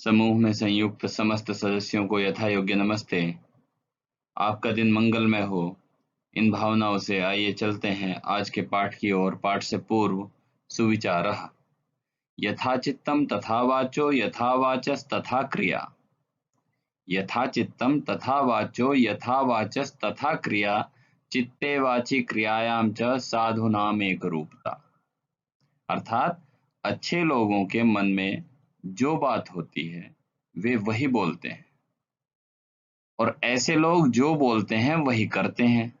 समूह में संयुक्त समस्त सदस्यों को यथा योग्य नमस्ते। आपका दिन मंगलमय हो। इन भावनाओं से आइए चलते हैं आज के पाठ की ओर। पाठ से पूर्व सुविचारः। यथा चित्तम तथा वाचो यथा वाचस तथा क्रिया। यथा चित्तम तथा वाचो यथा वाचस तथा क्रिया। चित्ते वाची क्रियायाम च साधुनाम एक रूपता। अर्थात अच्छे लोगों के मन में जो बात होती है वे वही बोलते हैं, और ऐसे लोग जो बोलते हैं वही करते हैं,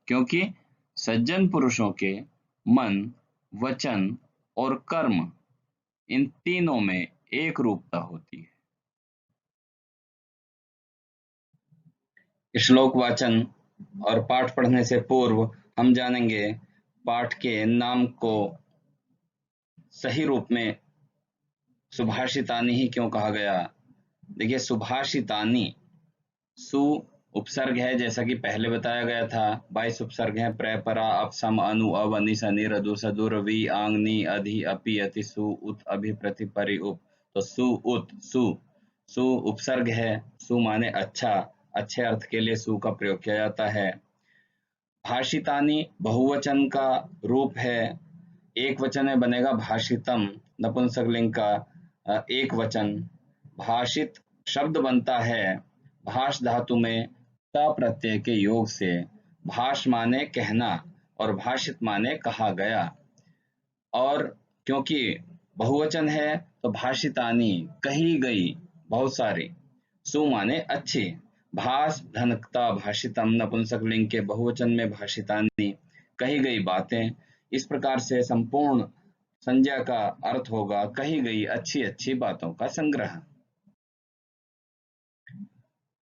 क्योंकि सज्जन पुरुषों के मन, वचन और कर्म इन तीनों में एक रूपता होती है। श्लोक वाचन और पाठ पढ़ने से पूर्व हम जानेंगे पाठ के नाम को सही रूप में सुभाषितानि ही क्यों कहा गया। देखिए, सुभाषितानि, सु उपसर्ग है, जैसा कि पहले बताया गया था। 22 उपसर्ग है। प्र, परा, अप, सम, अनु, अव, अनि, सनि, रदु, सदुर, वि, आंग, नि, अधि, अपि, अति, सु, उत, अभि, प्रति, परि, उप। तो सु, उत, सु उपसर्ग है। सु माने अच्छा, अच्छे अर्थ के लिए सु का प्रयोग किया जाता है। भाषितानि बहुवचन का रूप है। एक वचन में बनेगा भाषितम, नपुंसकलिंग का एक वचन। भाषित शब्द बनता है भाष धातु में ता प्रत्यय के योग से। भाष माने कहना और भाषित माने कहा गया। और क्योंकि बहुवचन है तो भाषितानि, कही गई, बहुत सारी। सु माने अच्छी। भाष धनकता भाषितम, नपुंसकलिंग के बहुवचन में भाषितानि, कही गई बातें। इस प्रकार से संपूर्ण संज्ञा का अर्थ होगा कही गई अच्छी अच्छी बातों का संग्रह।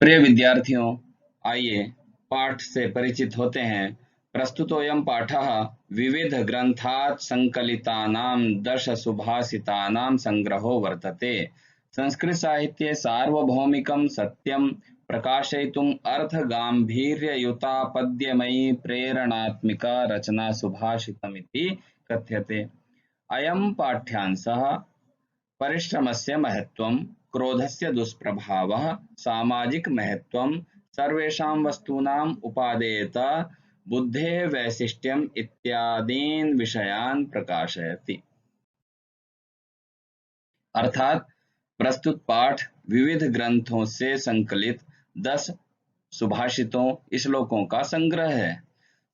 प्रिय विद्यार्थियों, आइए पाठ से परिचित होते हैं। प्रस्तुतोऽयं पाठः विविध ग्रंथात् संकलितानां दश सुभाषितानां संग्रहो वर्तते। संस्कृत साहित्ये सार्वभौमिकं सत्यं प्रकाशयितुम् अर्थगाम्भीर्ययुता पद्यमयी प्रेरणात्मिका रचना सुभाषितमिति कथ्यते। अयं पाठ्यांशः परिश्रमस्य महत्त्वं, क्रोधस्य दुष्प्रभावः, सामाजिक महत्त्वं, सर्वेषां वस्तूनाम् उपादेयता, बुद्धेः वैशिष्ट्यम् इत्यादीन् विषयान् प्रकाशयति। अर्थात प्रस्तुत पाठ विविध ग्रंथों से संकलित 10 सुभाषितों, श्लोकों का संग्रह है।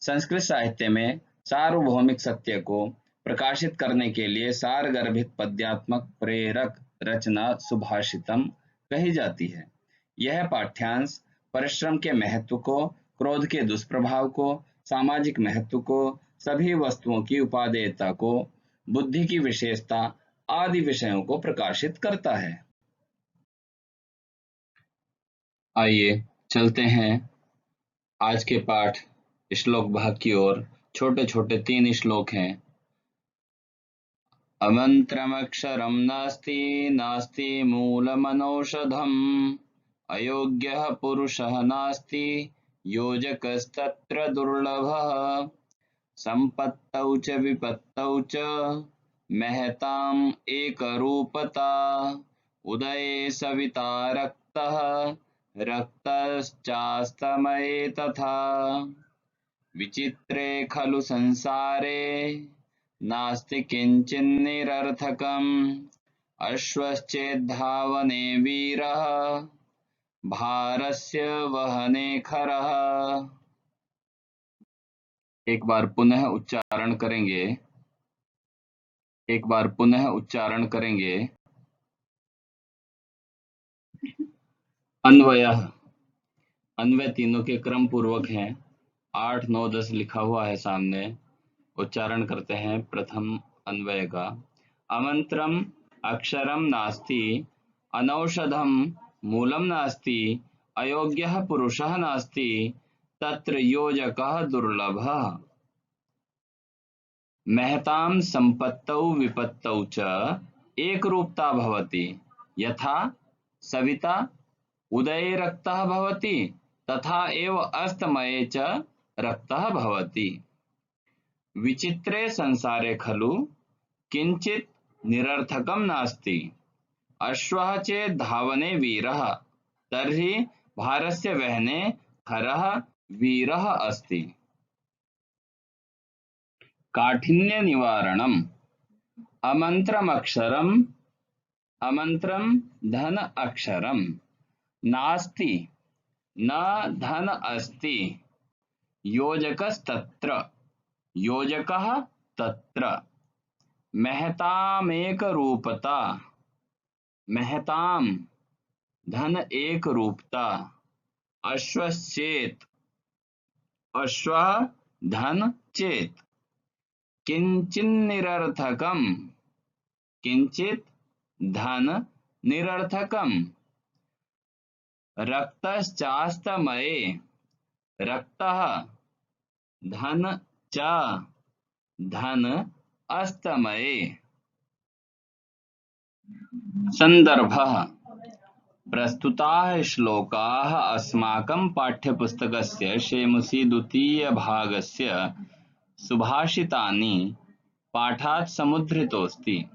संस्कृत साहित्य में सार्वभौमिक सत्य को प्रकाशित करने के लिए सारगर्भित पद्यात्मक प्रेरक रचना सुभाषितम कही जाती है। यह पाठ्यांश परिश्रम के महत्व को, क्रोध के दुष्प्रभाव को, सामाजिक महत्व को, सभी वस्तुओं की उपादेयता को, बुद्धि की विशेषता आदि विषयों को प्रकाशित करता है। आइए चलते हैं आज के पाठ श्लोक भाग की ओर। छोटे छोटे 3 श्लोक हैं। अमन्त्रमक्षरं नास्ति नास्ति मूलमनौषधम्, अयोग्यः पुरुषः नास्ति योजकस्तत्र दुर्लभः, संपत्तौ च विपत्तौ च महताम् एकरूपता, उदये सविता रक्तः रक्तश्चास्तमये तथा, विचित्रे खलु संसारे नास्ति किंचिन्निरर्थकम्, अश्वश्चेद्धावने वीरः भारस्य वहने खरः। एक बार पुनः उच्चारण करेंगे। अन्वयः, अन्वय तीनों के क्रम पूर्वक हैं। 8, 9, 10 लिखा हुआ है सामने। उच्चारण करते हैं प्रथम अन्वय का। अमंत्रम अक्षरम नास्ति, अनौषधम मूलम नास्ति, अयोग्यः पुरुषः नास्ति, तत्र योजकः दुर्लभः, महतां संपत्तौ विपत्तौ च एकरूपता भवति, यथा सविता उदये रक्तः भवति तथा एव अस्तमये च रक्तः भवति। विचित्रे संसारे खलु किंचित निरर्थकं नास्ति, अश्वः चेत् धावने वीरः तर्हि भारस्य वहने खरः वीरः अस्ति। काठिन्य निवारणम् अमन्त्रं धन अक्षरम् नास्ति न धन अस्ति योजकस्तत्र योजकः तत्र महतामेकरूपता महतां धन एक रूपता अश्वश्चेत् अश्वः धन चेत् किंचिन्निरर्थकम् किंचित धन निरर्थकम् रक्तश्चास्तमये रक्तः धन च धन अस्तमये। संदर्भः प्रस्तुताः श्लोकाः अस्माकं पाठ्यपुस्तकस्य शेमुसी द्वितीयभागस्य सुभाषितानि पाठात् समुद्धृतोऽस्ति।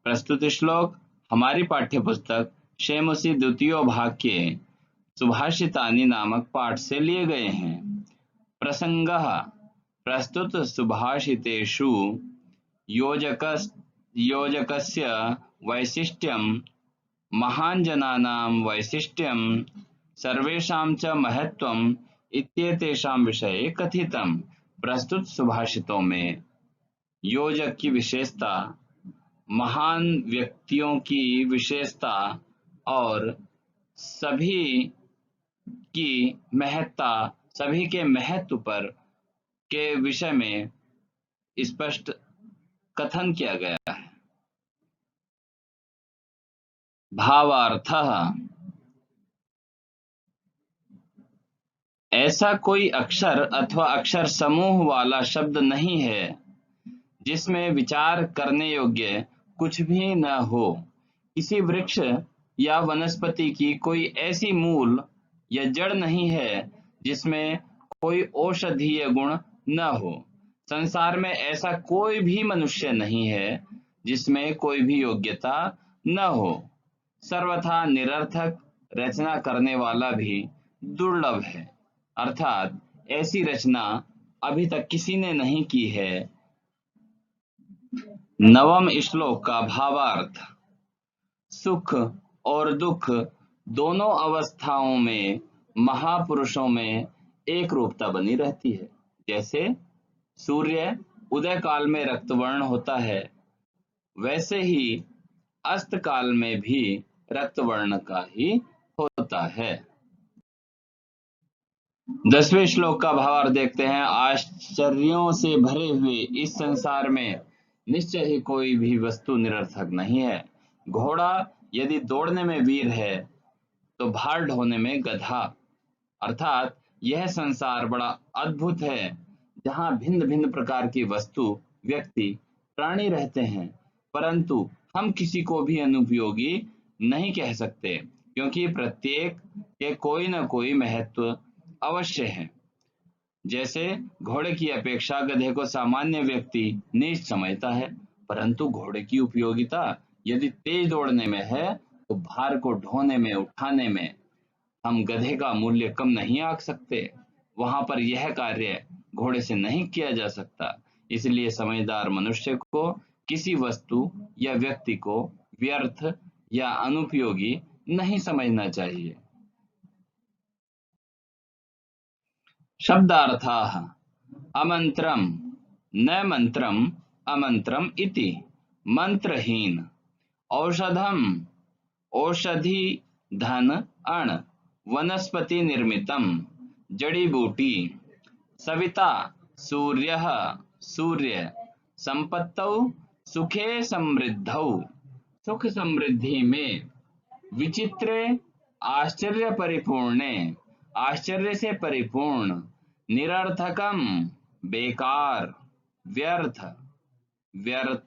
प्रस्तुत श्लोक हमारी पाठ्यपुस्तक शेमुसी द्वितीय भाग के सुभाषितानि नामक पाठ से लिए गए हैं। प्रसंगः प्रस्तुत सुभाषितेषु योजकस्य वैशिष्ट्यं महाञ्जनानां वैशिष्ट्यं सर्वेषां च महत्त्वम् इत्येतेषां विषये कथितम्। प्रस्तुत सुभाषितों में योजक की विशेषता, महान व्यक्तियों की विशेषता और सभी की महत्ता, सभी के महत्व पर के विषय में स्पष्ट कथन किया गया है। भावार्थः ऐसा कोई अक्षर अथवा अक्षर समूह वाला शब्द नहीं है जिसमें विचार करने योग्य कुछ भी न हो। किसी वृक्ष या वनस्पति की कोई ऐसी मूल या जड़ नहीं है जिसमें कोई औषधीय गुण न हो। संसार में ऐसा कोई भी मनुष्य नहीं है जिसमें कोई भी योग्यता न हो। सर्वथा निरर्थक रचना करने वाला भी दुर्लभ है, अर्थात ऐसी रचना अभी तक किसी ने नहीं की है। नवम श्लोक का भावार्थ सुख और दुख दोनों अवस्थाओं में महापुरुषों में एक रूपता बनी रहती है। जैसे सूर्य उदय काल में रक्तवर्ण होता है, वैसे ही अस्त काल में भी रक्तवर्ण का ही होता है। 10वें श्लोक का भावार्थ देखते हैं। आश्चर्यों से भरे हुए इस संसार में निश्चय ही कोई भी वस्तु निरर्थक नहीं है। घोड़ा यदि दौड़ने में वीर है तो भार ढोने में गधा, अर्थात यह संसार बड़ा अद्भुत है जहाँ भिन्न भिन्न प्रकार की वस्तु, व्यक्ति, प्राणी रहते हैं, परंतु हम किसी को भी अनुपयोगी नहीं कह सकते क्योंकि प्रत्येक के कोई न कोई महत्व अवश्य है। जैसे घोड़े की अपेक्षा गधे को सामान्य व्यक्ति नीच समझता है, परंतु घोड़े की उपयोगिता यदि तेज दौड़ने में है तो भार को ढोने में, उठाने में हम गधे का मूल्य कम नहीं आंक सकते। वहां पर यह कार्य घोड़े से नहीं किया जा सकता। इसलिए समझदार मनुष्य को किसी वस्तु या व्यक्ति को व्यर्थ या अनुपयोगी नहीं समझना चाहिए। शब्दार्थाः अमन्त्रं न मंत्रम अमंत्रम इति मंत्रहीन औषधम औषधि धन अण वनस्पति निर्मितम जड़ी बूटी सविता सूर्यः सूर्य संपत्तौ सुखे समृद्धौ सुख समृद्धि में विचित्रे आश्चर्य परिपूर्णे आश्चर्य से परिपूर्ण निरर्थकम बेकार व्यर्थ व्यर्थ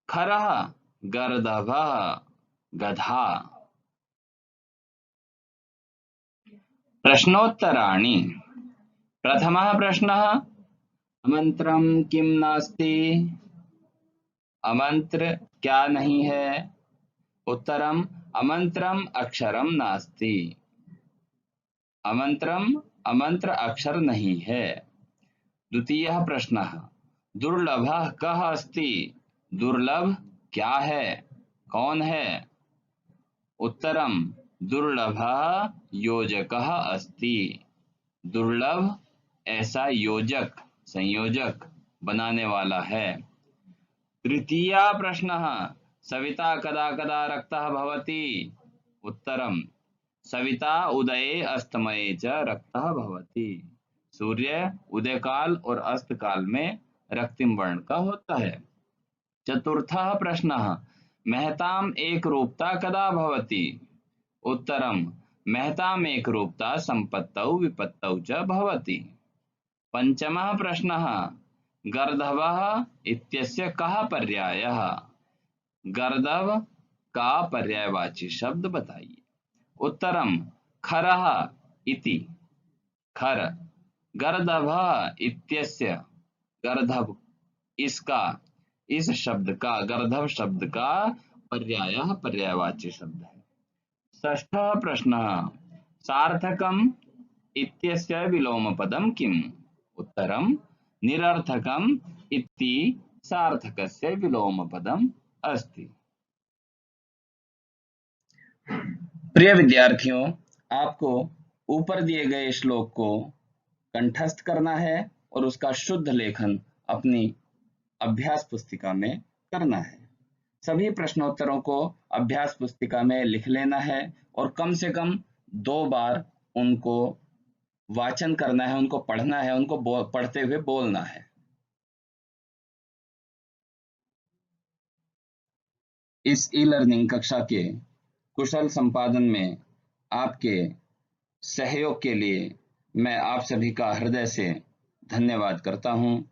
खरः गर्दभः गधा। प्रश्नोत्तराणि। प्रथमः प्रश्नः अमन्त्रं किं नास्ति? अमंत्र क्या नहीं है? उत्तरम अमंत्रम अक्षरम नास्ति। अमंत्रम अमंत्र अक्षर नहीं है। द्वितीयः प्रश्नः दुर्लभः कः अस्ति? दुर्लभ क्या है, कौन है? उत्तरम दुर्लभः योजकः अस्ति। दुर्लभ ऐसा योजक, संयोजक बनाने वाला है। तृतीयः प्रश्नः सविता कदा कदा रक्तः भवति? उत्तरम सविता उदये अस्तमये च रक्तः भवति। सूर्य उदय काल और अस्त काल में रक्तिम वर्ण का होता है। चतुर्थः प्रश्नः महताम एकरूपता कदा भवति? उत्तरम महताम एकरूपता संपत्तौ विपत्तौ च भवति। पंचमः प्रश्नः गर्दभः इत्यस्य कः पर्यायः? गर्दभ का पर्यायवाची शब्द बताइए। उत्तरम खरः इति। खर। गर्दभः इत्यस्य, गर्दभ इसका, इस शब्द का, गर्दभ शब्द का पर्यायः पर्यायवाची शब्द है। षष्ठः प्रश्नः सार्थकम् इत्यस्य विलोमपदं किम्? उत्तरं निरर्थकम् इति सार्थकस्य विलोमपदम् अस्ति। प्रिय विद्यार्थियों, आपको ऊपर दिए गए श्लोक को कंठस्थ करना है और उसका शुद्ध लेखन अपनी अभ्यास पुस्तिका में करना है। सभी प्रश्नोत्तरों को अभ्यास पुस्तिका में लिख लेना है और कम से कम 2 बार उनको वाचन करना है, उनको पढ़ना है, उनको पढ़ते हुए बोलना है। इस ई लर्निंग कक्षा के कुशल संपादन में आपके सहयोग के लिए मैं आप सभी का हृदय से धन्यवाद करता हूं।